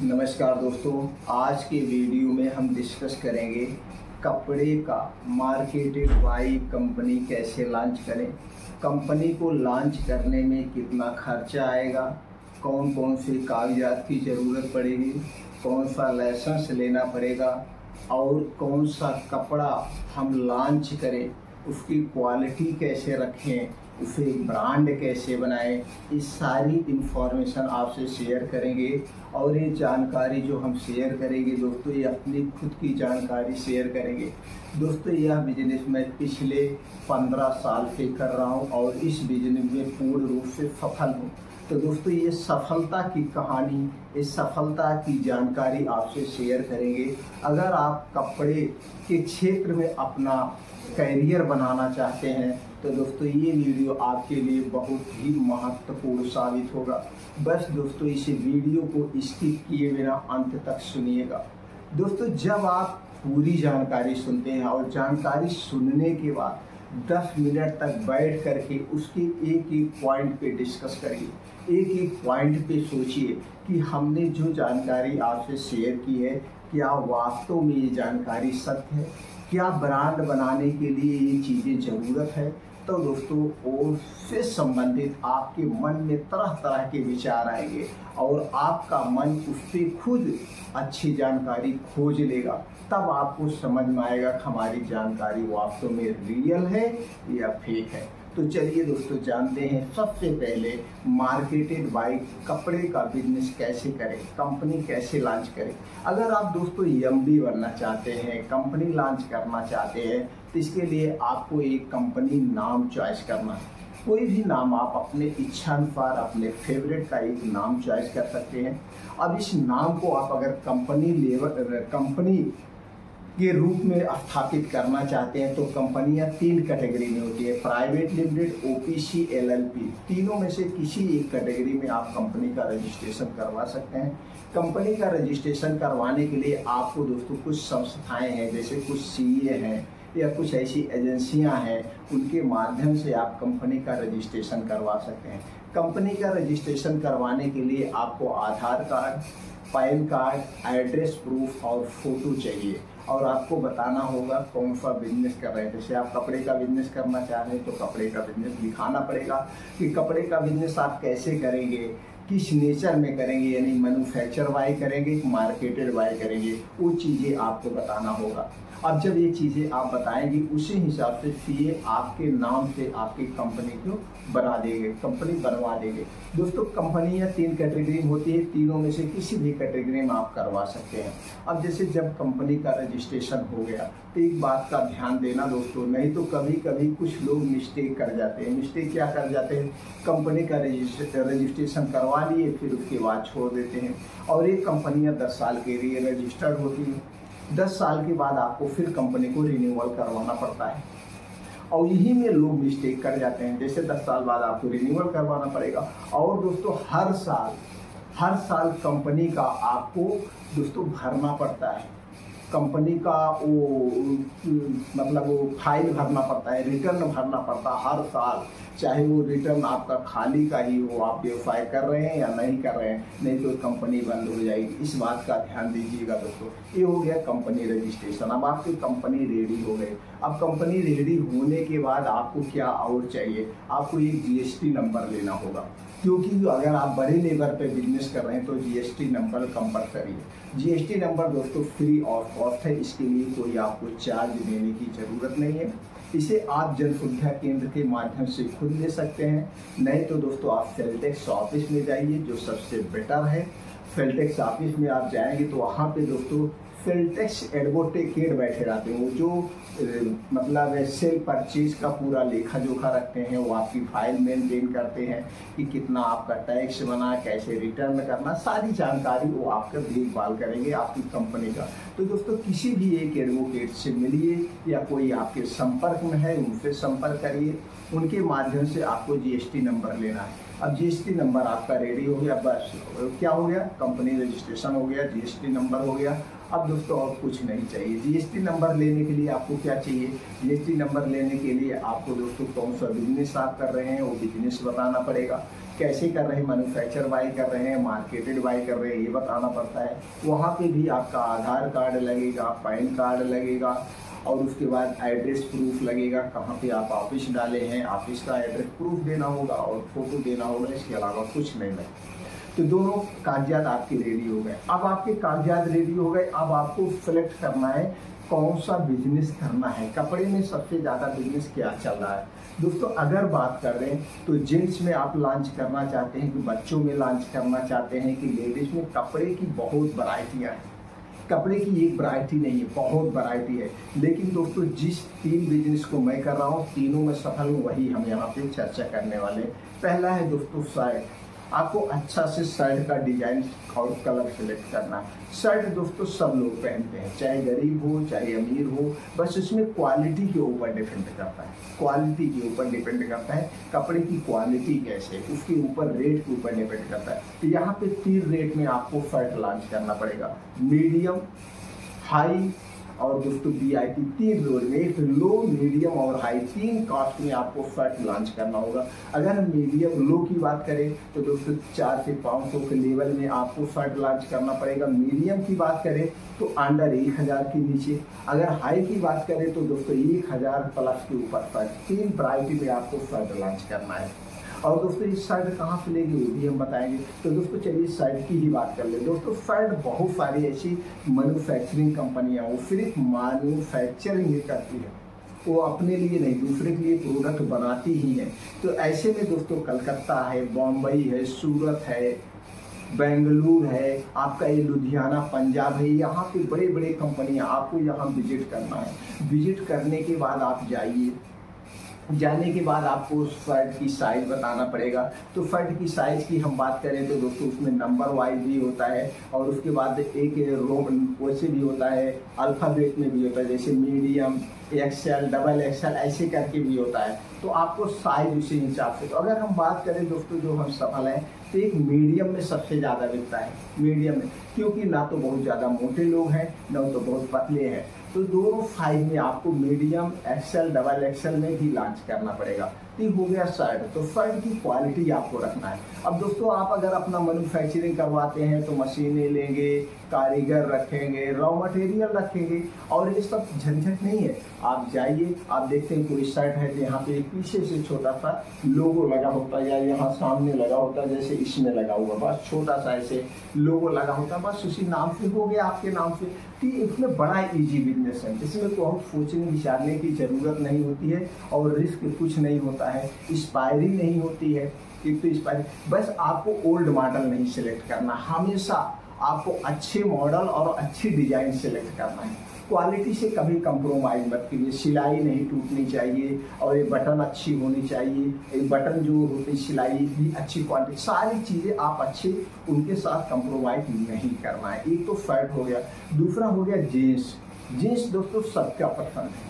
नमस्कार दोस्तों, आज के वीडियो में हम डिस्कस करेंगे कपड़े का मार्केटेड बाय कंपनी कैसे लॉन्च करें, कंपनी को लॉन्च करने में कितना खर्चा आएगा, कौन कौन से कागजात की ज़रूरत पड़ेगी, कौन सा लाइसेंस लेना पड़ेगा और कौन सा कपड़ा हम लॉन्च करें, उसकी क्वालिटी कैसे रखें, उसे ब्रांड कैसे बनाएं, इस सारी इन्फॉर्मेशन आपसे शेयर करेंगे। और ये जानकारी जो हम शेयर करेंगे दोस्तों, ये अपनी खुद की जानकारी शेयर करेंगे। दोस्तों, यह बिजनेस मैं पिछले 15 साल से कर रहा हूँ और इस बिजनेस में पूर्ण रूप से सफल हूँ। तो दोस्तों, ये सफलता की कहानी, इस सफलता की जानकारी आपसे शेयर करेंगे। अगर आप कपड़े के क्षेत्र में अपना करियर बनाना चाहते हैं तो दोस्तों ये वीडियो आपके लिए बहुत ही महत्वपूर्ण साबित होगा। बस दोस्तों, इस वीडियो को स्किप किए बिना अंत तक सुनिएगा। दोस्तों, जब आप पूरी जानकारी सुनते हैं और जानकारी सुनने के बाद 10 मिनट तक बैठ करके उसके एक एक पॉइंट पे डिस्कस करिए, एक एक पॉइंट पे सोचिए कि हमने जो जानकारी आपसे शेयर की है क्या वास्तव में ये जानकारी सत्य है, क्या ब्रांड बनाने के लिए ये चीज़ें ज़रूरत है। तो दोस्तों, उससे संबंधित आपके मन में तरह तरह के विचार आएंगे और आपका मन उस पर खुद अच्छी जानकारी खोज लेगा। तब आपको समझ में आएगा कि हमारी जानकारी वास्तव में रियल है या फेक है। तो चलिए दोस्तों, जानते हैं सबसे पहले मार्केटेड बाय कपड़े का बिजनेस कैसे करें, कंपनी कैसे लॉन्च करें। अगर आप दोस्तों एमडी बनना चाहते हैं, कंपनी लॉन्च करना चाहते हैं, तो इसके लिए आपको एक कंपनी नाम चॉइस करना है। कोई भी नाम आप अपने इच्छानुसार, अपने फेवरेट का एक नाम चॉइस कर सकते हैं। अब इस नाम को आप अगर कंपनी के रूप में स्थापित करना चाहते हैं तो कंपनियां 3 कैटेगरी में होती है, प्राइवेट लिमिटेड, ओपीसी, एलएलपी। तीनों में से किसी एक कैटेगरी में आप कंपनी का रजिस्ट्रेशन करवा सकते हैं। कंपनी का रजिस्ट्रेशन करवाने के लिए आपको दोस्तों कुछ संस्थाएं हैं, जैसे कुछ सीए हैं या कुछ ऐसी एजेंसियां हैं, उनके माध्यम से आप कंपनी का रजिस्ट्रेशन करवा सकते हैं। कंपनी का रजिस्ट्रेशन करवाने के लिए आपको Aadhaar card, PAN card, address proof और फोटो चाहिए और आपको बताना होगा कौन सा बिजनेस कर रहे हैं। जैसे आप कपड़े का बिजनेस करना चाह रहे हैं तो कपड़े का बिजनेस दिखाना पड़ेगा कि कपड़े का बिजनेस आप कैसे करेंगे, किस नेचर में करेंगे, यानी मैन्युफैक्चर बाय करेंगे, मार्केटेड बाय करेंगे, वो चीज़ें आपको बताना होगा। अब जब ये चीज़ें आप बताएंगे उसी हिसाब से सीए आपके नाम से आपकी कंपनी को बना देंगे, कंपनी बनवा देंगे। दोस्तों, कंपनियां 3 कैटेगरी में होती है, तीनों में से किसी भी कैटेगरी में आप करवा सकते हैं। अब जैसे जब कंपनी का रजिस्ट्रेशन हो गया तो एक बात का ध्यान देना दोस्तों, नहीं तो कभी कभी कुछ लोग मिस्टेक कर जाते हैं। मिस्टेक क्या कर जाते हैं, कंपनी का रजिस्ट्रेशन करवा लिए फिर उसके बाद छोड़ देते हैं। और ये कंपनियाँ 10 साल के लिए रजिस्टर्ड होती हैं। 10 साल के बाद आपको फिर कंपनी को रिन्यूअल करवाना पड़ता है और यही में लोग मिस्टेक कर जाते हैं। जैसे 10 साल बाद आपको रिन्यूअल करवाना पड़ेगा और दोस्तों हर साल कंपनी का आपको दोस्तों भरना पड़ता है। कंपनी का वो फाइल भरना पड़ता है, रिटर्न भरना पड़ता है हर साल, चाहे वो रिटर्न आपका खाली का ही हो, आप व्यवसाय कर रहे हैं या नहीं कर रहे हैं, नहीं तो कंपनी बंद हो जाएगी। इस बात का ध्यान दीजिएगा दोस्तों। ये हो गया कंपनी रजिस्ट्रेशन। अब आपकी कंपनी रेडी हो गई। अब कंपनी रेडी होने के बाद आपको क्या और चाहिए, आपको एक जीएसटी नंबर लेना होगा, क्योंकि अगर आप बड़े लेवल पे बिजनेस कर रहे हैं तो जीएसटी नंबर कंपलसरी है। जीएसटी नंबर दोस्तों फ्री ऑफ कॉस्ट है, इसके लिए कोई आपको चार्ज देने की ज़रूरत नहीं है। इसे आप जनसंख्या केंद्र के माध्यम से खुद ले सकते हैं, नहीं तो दोस्तों आप सेल टैक्स ऑफिस में जाइए, जो सबसे बेटर है। सेल टैक्स ऑफिस में आप जाएंगे तो वहाँ पे दोस्तों सेल टैक्स एडवोकेट बैठे रहते हैं, वो जो सेल परचेज का पूरा लेखा जोखा रखते हैं, वो आपकी फाइल मेंटेन करते हैं कि कितना आपका टैक्स बना, कैसे रिटर्न करना, सारी जानकारी वो आपका देखभाल करेंगे आपकी कंपनी का। तो दोस्तों किसी भी एक एडवोकेट से मिलिए या कोई आपके संपर्क में है उनसे संपर्क करिए, उनके माध्यम से आपको जीएसटी नंबर लेना है। अब जीएसटी नंबर आपका रेडी हो गया, बस क्या हो गया, कंपनी रजिस्ट्रेशन हो गया, जीएसटी नंबर हो गया। अब दोस्तों और कुछ नहीं चाहिए। जीएसटी नंबर लेने के लिए आपको क्या चाहिए, जीएसटी नंबर लेने के लिए आपको दोस्तों कौन सा बिजनेस आप कर रहे हैं वो बिजनेस बताना पड़ेगा। कैसे कर रहे हैं, मैन्युफैक्चर बाई कर रहे हैं, मार्केटेड बाई कर रहे हैं, ये बताना पड़ता है। वहाँ पे भी आपका आधार कार्ड लगेगा, पैन कार्ड लगेगा, और उसके बाद एड्रेस प्रूफ लगेगा, कहाँ पे आप ऑफिस डाले हैं, ऑफिस का एड्रेस प्रूफ देना होगा और फोटो देना होगा, इसके अलावा कुछ नहीं लगेगा। तो दोनों कागजात आपके रेडी हो गए। अब आपके कागजात रेडी हो गए, अब आपको सेलेक्ट करना है कौन सा बिजनेस करना है। कपड़े में सबसे ज़्यादा बिजनेस क्या चल रहा है दोस्तों? अगर बात कर रहे हैं तो जेंट्स में आप लॉन्च करना चाहते हैं, कि बच्चों में लॉन्च करना चाहते हैं, कि लेडीज में, कपड़े की बहुत वैरायटियाँ हैं। कपड़े की एक वैरायटी नहीं है, बहुत वैरायटी है। लेकिन दोस्तों जिस 3 बिजनेस को मैं कर रहा हूँ, तीनों में सफल हूँ, वही हम यहाँ पे चर्चा करने वाले हैं। पहला है दोस्तों शर्ट। आपको अच्छा से शर्ट का डिजाइन और कलर सेलेक्ट करना है। शर्ट दोस्तों सब लोग पहनते हैं, चाहे गरीब हो चाहे अमीर हो, बस उसमें क्वालिटी के ऊपर डिपेंड करता है। क्वालिटी के ऊपर डिपेंड करता है, कपड़े की क्वालिटी कैसे, उसके ऊपर रेट के ऊपर डिपेंड करता है। तो यहाँ पे 3 रेट में आपको शर्ट लॉन्च करना पड़ेगा, मीडियम, हाई और दोस्तों VIP। 3 रोड में, एक लो, मीडियम और हाई, 3 कास्ट में आपको शर्ट लॉन्च करना होगा। अगर हम मीडियम लो की बात करें तो दोस्तों 400 से 500 के लेवल में आपको शर्ट लॉन्च करना पड़ेगा। मीडियम की बात करें तो अंडर 1000 के नीचे। अगर हाई की बात करें तो दोस्तों 1000 प्लस के ऊपर शर्ट। 3 वैरायटी में आपको शर्ट लॉन्च करना है। और दोस्तों इस शर्ट कहाँ से लेंगे वो भी हम बताएंगे। तो दोस्तों चलिए शर्ट की ही बात कर ले। दोस्तों शर्ट बहुत सारी ऐसी मैन्युफैक्चरिंग कंपनियाँ, वो सिर्फ मैन्युफैक्चरिंग ही करती है, वो अपने लिए नहीं दूसरे के लिए प्रोडक्ट बनाती ही है। तो ऐसे में दोस्तों कलकत्ता है, बॉम्बई है, सूरत है, बेंगलुरु है, आपका ये लुधियाना पंजाब है, यहाँ पे बड़े बड़े कंपनियाँ, आपको यहाँ विजिट करना है। विजिट करने के बाद आप जाइए, जाने के बाद आपको शर्ट की साइज बताना पड़ेगा। तो शर्ट की साइज की हम बात करें तो दोस्तों उसमें नंबर वाइज भी होता है, और उसके बाद एक रोम वैसे भी होता है, अल्फ़ाबेट में भी होता है, जैसे मीडियम, XL, डबल XL ऐसे करके भी होता है। तो आपको साइज उसी हिसाब से। तो अगर हम बात करें दोस्तों जो हम सफल हैं, तो एक मीडियम में सबसे ज़्यादा बिकता है, मीडियम में, क्योंकि ना तो बहुत ज़्यादा मोटे लोग हैं ना तो बहुत पतले हैं। तो दोनों साइज में आपको मीडियम, XL, डबल XL में भी लॉन्च करना पड़ेगा। तो हो गया शर्ट। तो शर्ट की क्वालिटी आपको रखना है। अब दोस्तों आप अगर अपना मैन्युफैक्चरिंग करवाते हैं तो मशीनें लेंगे, कारीगर रखेंगे, रॉ मटेरियल रखेंगे, और ये सब झंझट नहीं है। आप जाइए, आप देखते हैं कोई शर्ट है तो यहाँ पे एक पीछे से छोटा सा लोगो लगा होता है, या यहाँ सामने लगा होता है, जैसे इसमें लगा हुआ, बस छोटा सा ऐसे लोगो लगा होता है, बस उसी नाम से हो गया, आपके नाम से। कि इसमें बड़ा इजी बिजनेस है, इसमें बहुत सोचने विचारने की ज़रूरत नहीं होती है, और रिस्क कुछ नहीं होता है, एक्सपायरी नहीं होती है। एक तो एक्सपायरी, बस आपको ओल्ड मॉडल नहीं सिलेक्ट करना, हमेशा आपको अच्छे मॉडल और अच्छी डिजाइन सिलेक्ट करना है। क्वालिटी से कभी कंप्रोमाइज मत कीजिए, सिलाई नहीं टूटनी चाहिए, और ये बटन अच्छी होनी चाहिए, ये बटन जो होती सिलाई भी अच्छी क्वालिटी, सारी चीज़ें आप अच्छे, उनके साथ कंप्रोमाइज नहीं करना है। एक तो शर्ट हो गया। दूसरा हो गया जीन्स। जीन्स दोस्तों सबका पसंद है,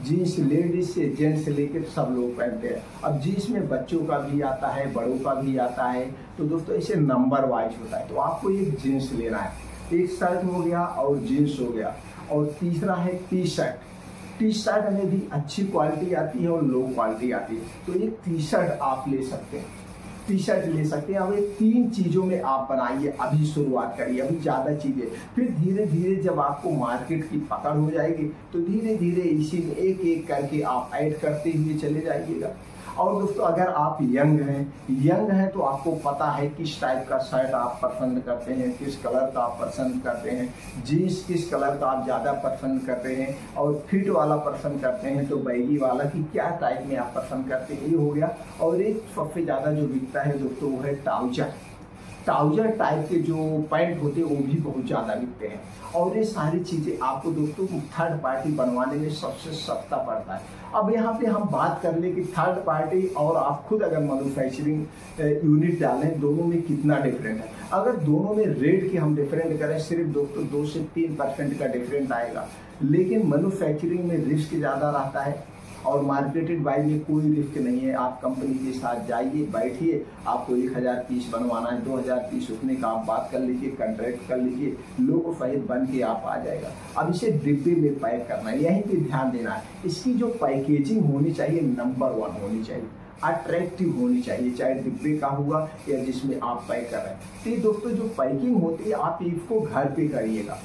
जीन्स लेडीज से जेंट्स से लेकर सब लोग पहनते हैं। अब जीन्स में बच्चों का भी आता है, बड़ों का भी आता है। तो दोस्तों इसे नंबर वाइज होता है। तो आपको एक जीन्स लेना है, एक शर्ट हो गया और जीन्स हो गया, और तीसरा है टी शर्ट। टी शर्ट में भी अच्छी क्वालिटी आती है और लो क्वालिटी आती है। तो एक टी शर्ट आप ले सकते हैं, टी शर्ट ले सकते हैं। अब ये 3 चीज़ों में आप बनाइए, अभी शुरुआत करिए, अभी ज़्यादा चीज़ें, फिर धीरे धीरे जब आपको मार्केट की पकड़ हो जाएगी तो धीरे धीरे इसी में एक एक करके आप ऐड करते हुए चले जाइएगा। और दोस्तों अगर आप यंग हैं तो आपको पता है किस टाइप का शर्ट आप पसंद करते हैं, किस कलर का आप पसंद करते हैं, जीन्स किस कलर का आप ज़्यादा पसंद करते हैं, और फिट वाला पसंद करते हैं तो बैगी वाला की क्या टाइप में आप पसंद करते हैं, ये हो गया। और एक सबसे ज़्यादा जो बिकता है दोस्तों वो है ट्राउजर। ट्राउजर टाइप के जो पैंट होते हैं वो भी बहुत ज़्यादा बिकते हैं। और ये सारी चीज़ें आपको दोस्तों थर्ड पार्टी बनवाने में सबसे सस्ता पड़ता है। अब यहाँ पे हम बात कर ले कि थर्ड पार्टी और आप खुद अगर मैन्युफैक्चरिंग यूनिट डालें, दोनों में कितना डिफरेंट है। अगर दोनों में रेट की हम डिफरेंट करें, सिर्फ दोस्तों 2 से 3% का डिफरेंट आएगा। लेकिन मैन्युफैक्चरिंग में रिस्क ज़्यादा रहता है, और मार्केटेड बाई में कोई रिस्क नहीं है। आप कंपनी के साथ जाइए, बैठिए, आपको 1000 पीस बनवाना है, 2000 पीस उतने का आप बात कर लीजिए, कॉन्ट्रैक्ट कर लीजिए, लोगों सहित बन के आप आ जाएगा। अब इसे डिब्बे में पैक करना है, यहीं पे ध्यान देना है। इसकी जो पैकेजिंग होनी चाहिए नंबर 1 होनी चाहिए। अट्रैक्टिव होनी चाहिए, चाहे डिब्बे का हुआ या जिसमें आप पैक कर रहे हैं। तो ये दोस्तों जो पैकिंग होती है आप इसको घर पे करिएगा,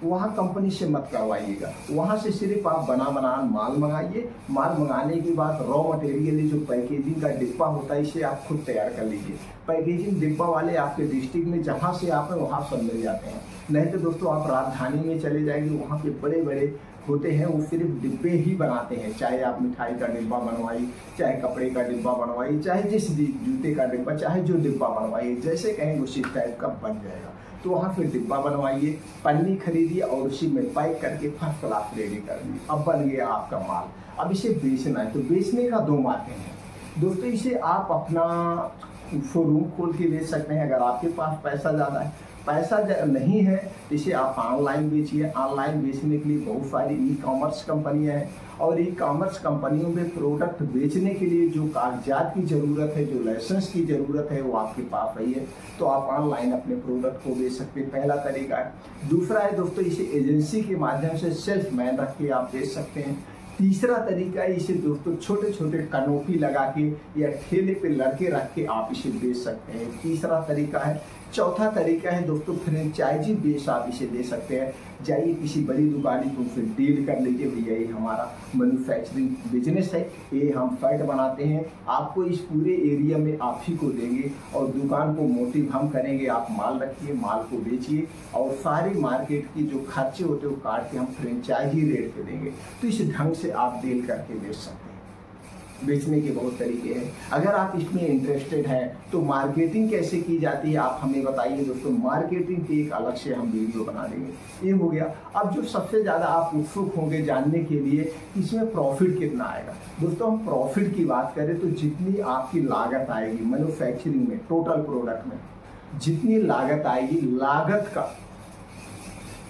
वहाँ कंपनी से मत करवाइएगा। वहाँ से सिर्फ आप बना माल मंगाइए। माल मंगाने के बाद रॉ मटेरियल जो पैकेजिंग का डिब्बा होता है इसे आप खुद तैयार कर लीजिए। पैकेजिंग डिब्बा वाले आपके डिस्ट्रिक्ट में जहाँ से आप हैं वहाँ सब मिल जाते हैं। नहीं तो दोस्तों आप राजधानी में चले जाएंगे, वहाँ पे बड़े बड़े होते हैं, वो सिर्फ डिब्बे ही बनाते हैं। चाहे आप मिठाई का डिब्बा बनवाइए, चाहे कपड़े का डिब्बा बनवाइए, चाहे जिस भी जूते का डिब्बा, चाहे जो डिब्बा बनवाइए, जैसे कहेंगे उसी टाइप का बन जाएगा। तो वहाँ फिर डिब्बा बनवाइए, पन्नी खरीदिए और उसी में पैक करके फर्स्ट क्लास रेडी कर लीजिए। अब बन गया आपका माल। अब इसे बेचना है, तो बेचने का दो माध्यम है दोस्तों। इसे आप अपना शोरूम खोल के बेच सकते हैं अगर आपके पास पैसा ज़्यादा है। पैसा नहीं है इसे आप ऑनलाइन बेचिए। ऑनलाइन बेचने के लिए बहुत सारी ई कॉमर्स कंपनियां हैं और ई कॉमर्स कंपनियों में प्रोडक्ट बेचने के लिए जो कागजात की ज़रूरत है, जो लाइसेंस की ज़रूरत है, वो आपके पास रही है, तो आप ऑनलाइन अपने प्रोडक्ट को बेच सकते हैं। पहला तरीका है। दूसरा है दोस्तों इसे एजेंसी के माध्यम से सेल्फ मैन रख के आप बेच सकते हैं। तीसरा तरीका है इसे दोस्तों छोटे छोटे कनोपी लगा के या ठेले पे लड़के रख के आप इसे बेच सकते हैं। तीसरा तरीका है। चौथा तरीका है दोस्तों फ्रेंचाइजी बेस आप इसे दे सकते हैं। जाइए किसी बड़ी दुकानी को फिर डील कर लीजिए, भैया ये हमारा मैन्युफैक्चरिंग बिजनेस है, ये हम शर्ट बनाते हैं, आपको इस पूरे एरिया में आप ही को देंगे और दुकान को मोटिव हम करेंगे, आप माल रखिए, माल को बेचिए और सारी मार्केट की जो खर्चे होते हैं वो काट के हम फ्रेंचाइजी रेट पे देंगे। तो इस ढंग से आप डील करके बेच सकते हैं। बेचने के बहुत तरीके हैं। अगर आप इसमें इंटरेस्टेड हैं तो मार्केटिंग कैसे की जाती है आप हमें बताइए दोस्तों। मार्केटिंग की एक अलग से हम वीडियो बना देंगे। ये हो गया। अब जो सबसे ज़्यादा आप उत्सुक होंगे जानने के लिए इसमें प्रॉफिट कितना आएगा। दोस्तों हम प्रॉफिट की बात करें तो जितनी आपकी लागत आएगी मैन्युफैक्चरिंग में, टोटल प्रोडक्ट में जितनी लागत आएगी, लागत का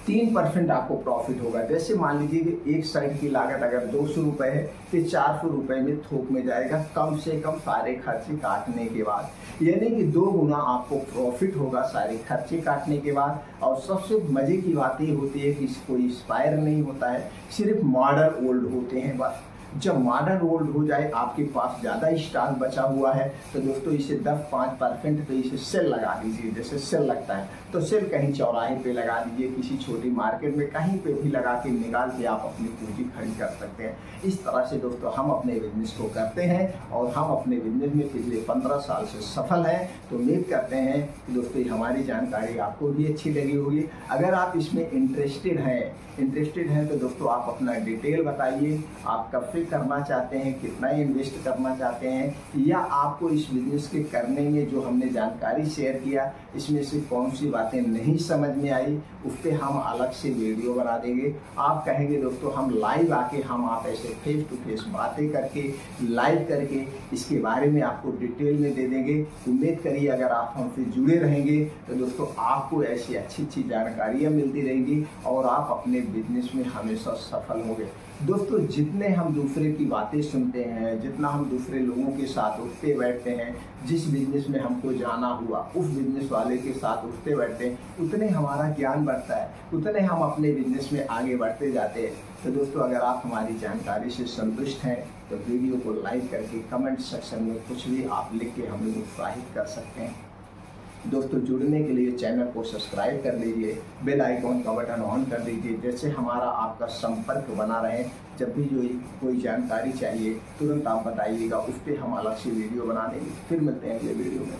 3% आपको प्रॉफिट होगा। जैसे मान लीजिए कि एक शर्ट की लागत अगर 200 रुपये है तो 400 रुपये में थोक में जाएगा, कम से कम सारे खर्चे काटने के बाद। यानी कि 2 गुना आपको प्रॉफिट होगा सारे खर्चे काटने के बाद। और सबसे मजे की बात ये होती है कि कोई एक्सपायर नहीं होता है, सिर्फ मॉडल ओल्ड होते हैं बस। जब मॉडल ओल्ड हो जाए, आपके पास ज़्यादा स्टॉक बचा हुआ है तो दोस्तों इसे 10-5% पे इसे सेल लगा दीजिए। जैसे सेल लगता है तो सेल कहीं चौराहे पे लगा दीजिए, किसी छोटी मार्केट में कहीं पे भी लगा के निकाल के आप अपनी पूंजी खड़ी कर सकते हैं। इस तरह से दोस्तों हम अपने बिजनेस को करते हैं और हम अपने बिजनेस में पिछले 15 साल से सफल हैं। तो उम्मीद करते हैं कि दोस्तों हमारी जानकारी आपको भी अच्छी लगी होगी। अगर आप इसमें इंटरेस्टेड हैं तो दोस्तों आप अपना डिटेल बताइए, आप कब से करना चाहते हैं, कितना इन्वेस्ट करना चाहते हैं, या आपको इस बिजनेस के करने में जो हमने जानकारी शेयर किया इसमें से कौन सी बातें नहीं समझ में आई, उस पर हम अलग से वीडियो बना देंगे। आप कहेंगे दोस्तों हम लाइव आके हम आप ऐसे फेस टू फेस बातें करके लाइव करके इसके बारे में आपको डिटेल में दे देंगे। उम्मीद करिए अगर आप हमसे जुड़े रहेंगे तो दोस्तों आपको ऐसी अच्छी जानकारियाँ मिलती रहेंगी और आप अपने बिजनेस में हमेशा सफल होंगे। दोस्तों जितने हम दूसरे की बातें सुनते हैं, जितना हम दूसरे लोगों के साथ उठते बैठते हैं, जिस बिजनेस में हमको जाना हुआ उस बिजनेस वाले के साथ उठते बैठते हैं, उतने हमारा ज्ञान बढ़ता है, उतने हम अपने बिजनेस में आगे बढ़ते जाते हैं। तो दोस्तों अगर आप हमारी जानकारी से संतुष्ट हैं तो वीडियो को लाइक करके कमेंट सेक्शन में कुछ भी आप लिख के हमें उत्साहित कर सकते हैं। दोस्तों जुड़ने के लिए चैनल को सब्सक्राइब कर लीजिए, बेल आइकॉन का बटन ऑन कर दीजिए, जैसे हमारा आपका संपर्क बना रहे। जब भी जो कोई जानकारी चाहिए तुरंत आप बताइएगा, उस पर हम अलग से वीडियो बना देंगे। फिर मिलते हैं अगले वीडियो में।